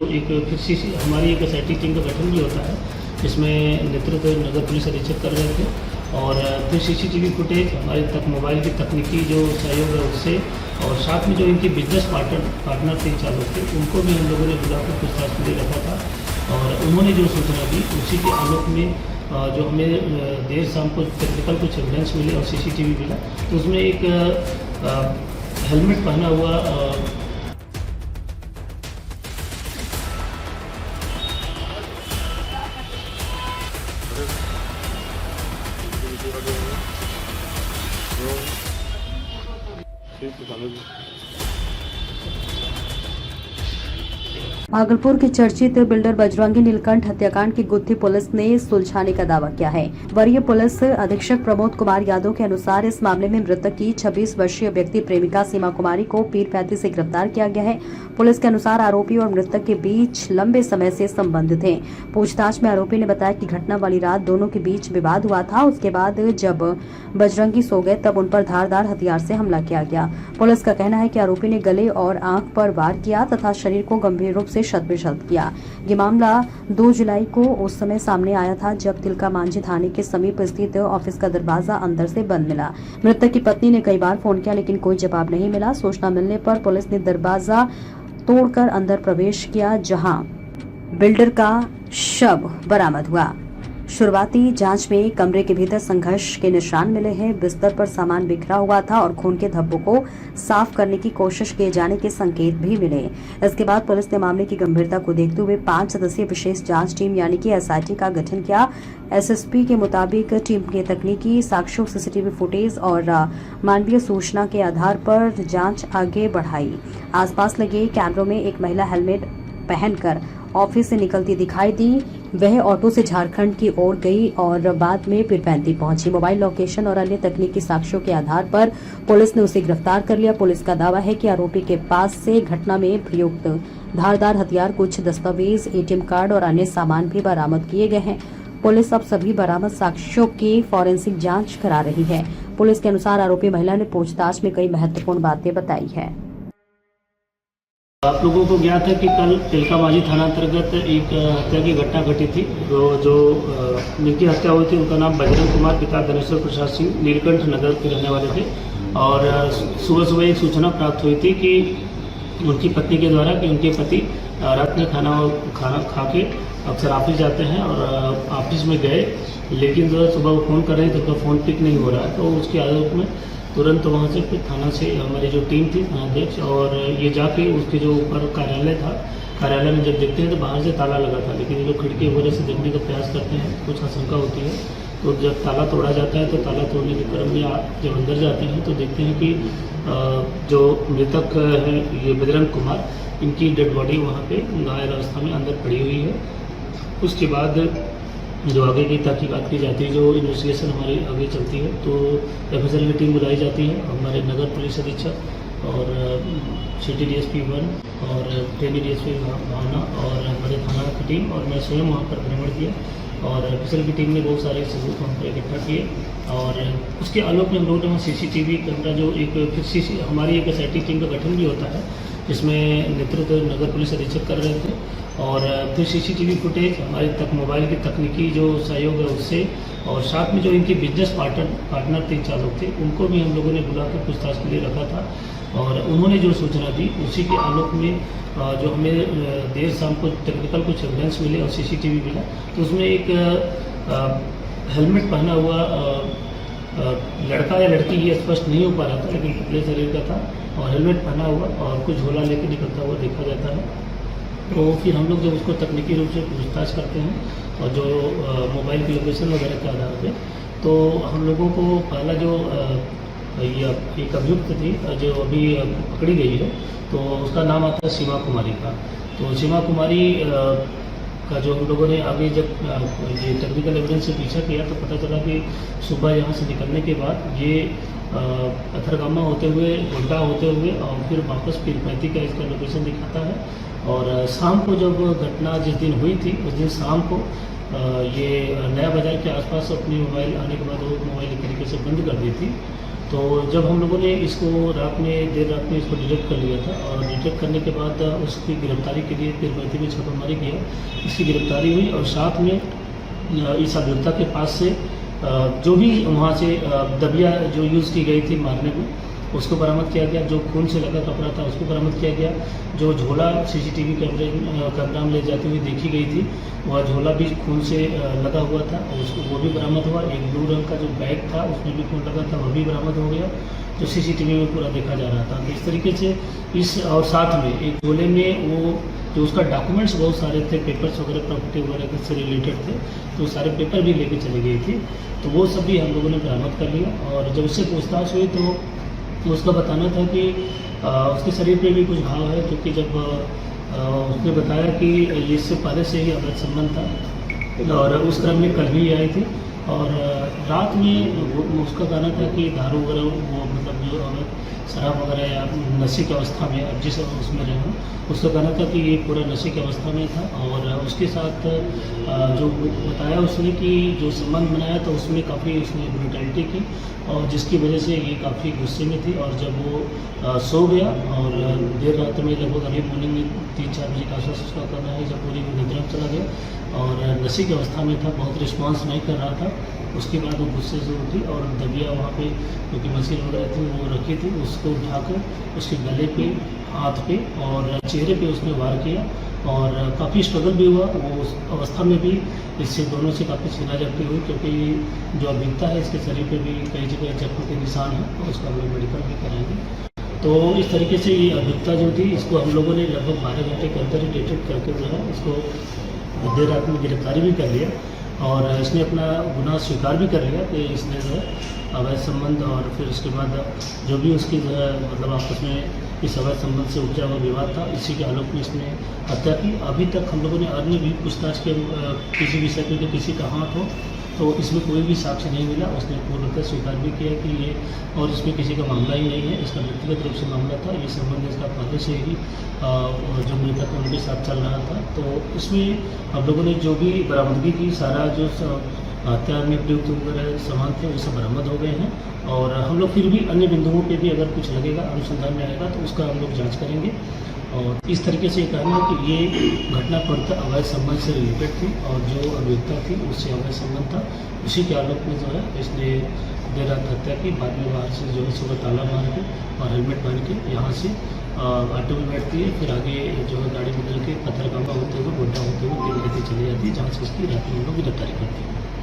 एक फिर हमारी एक एसआईटी टीम का गठन भी होता है, जिसमें नेतृत्व नगर पुलिस अधीक्षक कर रहे थे। और फिर सीसीटीवी फुटेज हमारे तक मोबाइल की तकनीकी जो सहयोग है उससे, और साथ में जो इनके बिजनेस पार्टनर थे चालक थे, उनको भी हम लोगों ने बुलाकर पूछताछ के लिए रखा था। और उन्होंने जो सूचना दी उसी के आलोक में जो हमें देर शाम को टेक्निकल कुछ एविडेंस मिले और सीसीटीवी मिला, तो उसमें एक हेलमेट पहना हुआ भागलपुर के चर्चित बिल्डर बजरंगी नीलकंठ हत्याकांड की गुत्थी पुलिस ने सुलझाने का दावा किया है। वरीय पुलिस अधीक्षक प्रमोद कुमार यादव के अनुसार इस मामले में मृतक की 26 वर्षीय व्यक्ति प्रेमिका सीमा कुमारी को पीरपैंती से गिरफ्तार किया गया है। पुलिस के अनुसार आरोपी और मृतक के बीच लंबे समय से संबंध थे। पूछताछ में आरोपी ने बताया कि घटना वाली रात दोनों के बीच विवाद हुआ था। उसके बाद जब बजरंगी सो गए तब उन पर धारदार हथियार से हमला किया गया। पुलिस का कहना है कि आरोपी ने गले और आंख पर वार किया तथा शरीर को गंभीर रूप से शत-विशत किया। ये मामला 2 जुलाई को उस समय सामने आया था जब तिलका मांझी थाने के समीप स्थित ऑफिस का दरवाजा अंदर से बंद मिला। मृतक की पत्नी ने कई बार फोन किया लेकिन कोई जवाब नहीं मिला। सूचना मिलने पर पुलिस ने दरवाजा तोड़कर अंदर प्रवेश किया, जहां बिल्डर का शव बरामद हुआ। शुरुआती जांच में कमरे के भीतर संघर्ष के निशान मिले हैं। बिस्तर पर सामान बिखरा हुआ था और खून के धब्बों को साफ करने की कोशिश किए जाने के संकेत भी मिले। इसके बाद पुलिस ने मामले की गंभीरता को देखते हुए 5 सदस्यीय विशेष जांच टीम यानी कि एसआईटी का गठन किया। एसएसपी के मुताबिक टीम के तकनीकी साक्ष्यों, सीसीटीवी फुटेज और मानवीय सूचना के आधार पर जांच आगे बढ़ाई। आसपास लगे कैमरों में एक महिला हेलमेट पहनकर ऑफिस से निकलती दिखाई दी। वह ऑटो से झारखंड की ओर गई और बाद में पीरपैंती पहुंची। मोबाइल लोकेशन और अन्य तकनीकी साक्ष्यों के आधार पर पुलिस ने उसे गिरफ्तार कर लिया। पुलिस का दावा है कि आरोपी के पास से घटना में प्रयुक्त धारदार हथियार, कुछ दस्तावेज, एटीएम कार्ड और अन्य सामान भी बरामद किए गए हैं। पुलिस अब सभी बरामद साक्ष्यों की फॉरेंसिक जांच करा रही है। पुलिस के अनुसार आरोपी महिला ने पूछताछ में कई महत्वपूर्ण बातें बताई है। आप लोगों को ज्ञात है कि कल तिलका मांझी थाना अंतर्गत एक हत्या की घटना घटी थी। जो जिनकी हत्या हुई थी उनका नाम बजरंग कुमार, पिता धनेश्वर प्रसाद सिंह, नीलकंठ नगर के रहने वाले थे। और सुबह एक सूचना प्राप्त हुई थी कि उनकी पत्नी के द्वारा कि उनके पति रात में खाना खा के अक्सर ऑफिस जाते हैं और ऑफिस में गए, लेकिन जो सुबह वो फ़ोन कर रहे थे तो फ़ोन पिक नहीं हो रहा है। तो उसकी आदत में तुरंत वहाँ से फिर थाना से हमारी जो टीम थी थानाध्यक्ष और ये जाके उसके जो ऊपर कार्यालय था, कार्यालय में जब देखते हैं तो बाहर से ताला लगा था, लेकिन जो खिड़की वगैरह से देखने का प्रयास करते हैं, कुछ आशंका होती है। तो जब ताला तोड़ा जाता है तो ताला तोड़ने के क्रम में जब अंदर जाते हैं तो देखते हैं कि जो मृतक है ये बजरंग कुमार, इनकी डेड बॉडी वहाँ पे घायल अवस्था में अंदर पड़ी हुई है। उसके बाद जो आगे की तहकीकात की जाती है, जो इन्वेस्टिगेशन हमारी आगे चलती है, तो एफएसएल की टीम बुलाई जाती है। हमारे नगर पुलिस अधीक्षक और सिटी डीएसपी 1 और ट्रेनी डीएसपी भावना और हमारे थाना की टीम और मैं स्वयं वहाँ पर भ्रमण किया और एफएसएल की टीम ने बहुत सारे सबूत वहाँ पर इकट्ठा किए। और उसके आलोक में हम लोगों ने वहाँ सीसीटीवी कैमरा जो एक हमारी एक एसआईटी टीम का गठन भी होता है, जिसमें नेतृत्व नगर पुलिस अधीक्षक कर रहे थे। और फिर सीसीटीवी फुटेज हमारे तक मोबाइल की तकनीकी जो सहयोग है उससे, और साथ में जो इनके बिजनेस पार्टनर थे चालक थे, उनको भी हम लोगों ने बुलाकर पूछताछ के लिए रखा था। और उन्होंने जो सूचना दी उसी के आलोक में जो हमें देर शाम को टेक्निकल कुछ एविडेंस मिले और सीसीटीवी मिला, तो उसमें एक हेलमेट पहना हुआ लड़का या लड़की ये स्पष्ट नहीं हो पा रहा था, लेकिन पतले शरीर का था और हेलमेट पहना हुआ और कुछ झोला लेकर निकलता हुआ देखा जाता है। तो फिर हम लोग जब उसको तकनीकी रूप से पूछताछ करते हैं और जो मोबाइल की लोकेशन वगैरह के आधार पे, तो हम लोगों को पहला जो ये एक अभियुक्त थी जो अभी पकड़ी गई है, तो उसका नाम आता है सीमा कुमारी का। तो सीमा कुमारी का जो हम लोगों ने आगे जब ये टेक्निकल एविडेंस से पीछा किया तो पता चला कि सुबह यहाँ से निकलने के बाद ये अथरगामा होते हुए, गोड्डा होते हुए और फिर वापस पीरपैंती का इसका लोकेशन दिखाता है। और शाम को जब घटना जिस दिन हुई थी उस दिन शाम को ये नया बाज़ार के आसपास अपनी मोबाइल आने के बाद वो मोबाइल एक तरीके से बंद कर दी थी। तो जब हम लोगों ने इसको देर रात में इसको डिटेक्ट कर लिया था और डिटेक्ट करने के बाद उसकी गिरफ्तारी के लिए पीरपैंती में छापामारी किया, इसकी गिरफ्तारी हुई और साथ में इस अभियुक्ता के पास से जो भी वहाँ से दबिया जो यूज़ की गई थी मारने में उसको बरामद किया गया, जो खून से लगा कपड़ा था उसको बरामद किया गया, जो झोला सीसीटीवी कैमरा में ले जाती हुई देखी गई थी वह झोला भी खून से लगा हुआ था और उसको वो भी बरामद हुआ। एक ब्लू रंग का जो बैग था उसमें भी खून लगा था, वह भी बरामद हो गया, जो सीसीटीवी में पूरा देखा जा रहा था। तो इस तरीके से इस और साथ में एक झोले में वो जो उसका डॉक्यूमेंट्स बहुत सारे थे, पेपर्स वगैरह प्रॉपर्टी वगैरह से रिलेटेड थे, तो सारे पेपर भी लेके चली गई थी। तो वो सब भी हम लोगों ने बरामद कर लिया और जब उससे पूछताछ हुई तो उसका बताना था कि उसके शरीर पे भी कुछ घाव है, क्योंकि जब उसने बताया कि इससे पहले से ही अवैध संबंध था और उस क्रम में कल भी आई थी और रात में उसका कहना था कि दारू वगैरह वो मतलब जो शराब वगैरह या नशे की अवस्था में अब जिस उसमें रहे हूँ उसका कहना था कि ये पूरा नशे की अवस्था में था और उसके साथ जो बताया उसने कि जो संबंध बनाया तो उसमें काफ़ी उसने ब्रूटैलिटी की और जिसकी वजह से ये काफ़ी गुस्से में थी और जब वो सो गया और देर रात में लगभग अर्ली मॉर्निंग में 3-4 बजे का आसपास उसका करना है जब पूरी निद्रा में चला गया और नशे की अवस्था में था, बहुत रिस्पॉन्स नहीं कर रहा था। उसके बाद वो गुस्से से उठी और दबिया वहाँ पे क्योंकि मशीन वगैरह थी वो रखी थी, उसको उठाकर उसके गले पे, हाथ पे और चेहरे पे उसने वार किया और काफ़ी स्ट्रगल भी हुआ। वो उस अवस्था में भी इससे दोनों से काफ़ी छीना-झपटी हुई, क्योंकि जो अभियुक्ता है इसके शरीर पे भी कई जगह जख्म के निशान हैं और उसका हम लोग मेडिकल भी कराएंगे। तो इस तरीके से ये अभियुक्ता जो थी इसको हम लोगों ने लगभग 12 घंटे के अंदर ही डिटेक्ट करके जो है इसको देर रात में गिरफ्तारी भी कर लिया और इसने अपना गुनाह स्वीकार भी कर लिया कि इसने जो है अवैध संबंध और फिर उसके बाद जो भी उसकी जो है मतलब आपस में इस अवैध संबंध से उपजा हुआ विवाद था, इसी के आलोक में इसने हत्या की। अभी तक हम लोगों ने अन्य भी पूछताछ के किसी विषय पे कि किसी का हाथ हो तो इसमें कोई भी साक्ष्य नहीं मिला। उसने पूर्णतः स्वीकार भी किया कि ये और इसमें किसी का मामला ही नहीं है, इसका व्यक्तिगत रूप से मामला था, ये संबंध इसका पहले से ही जो मृतक उनके साथ चल रहा था। तो इसमें हम लोगों ने जो भी बरामदगी की, सारा जो हत्या में प्रयुक्त वगैरह सामान थे वो सब बरामद हो गए हैं और हम लोग फिर भी अन्य बिंदुओं पे भी अगर कुछ लगेगा, अनुसंधान में आएगा तो उसका हम लोग जांच करेंगे। और इस तरीके से कहना है कि ये घटना पूर्णतः अवैध संबंध से रिलेटेड थी और जो अभियुक्ता थी उससे अवैध संबंध था, उसी के आलोक में जो है इसने देर रात हत्या की। बाद में बाहर से जो है सुबह ताला मार के और हेलमेट पहन के यहाँ से ऑटो में बैठती है, फिर आगे जो है गाड़ी बदल के पत्थरगामा होते हुए, गोड्डा होते हुए दिल्ली चली जाती है, जहाँ से उसकी रात में हम लोग गिरफ्तारी करते हैं।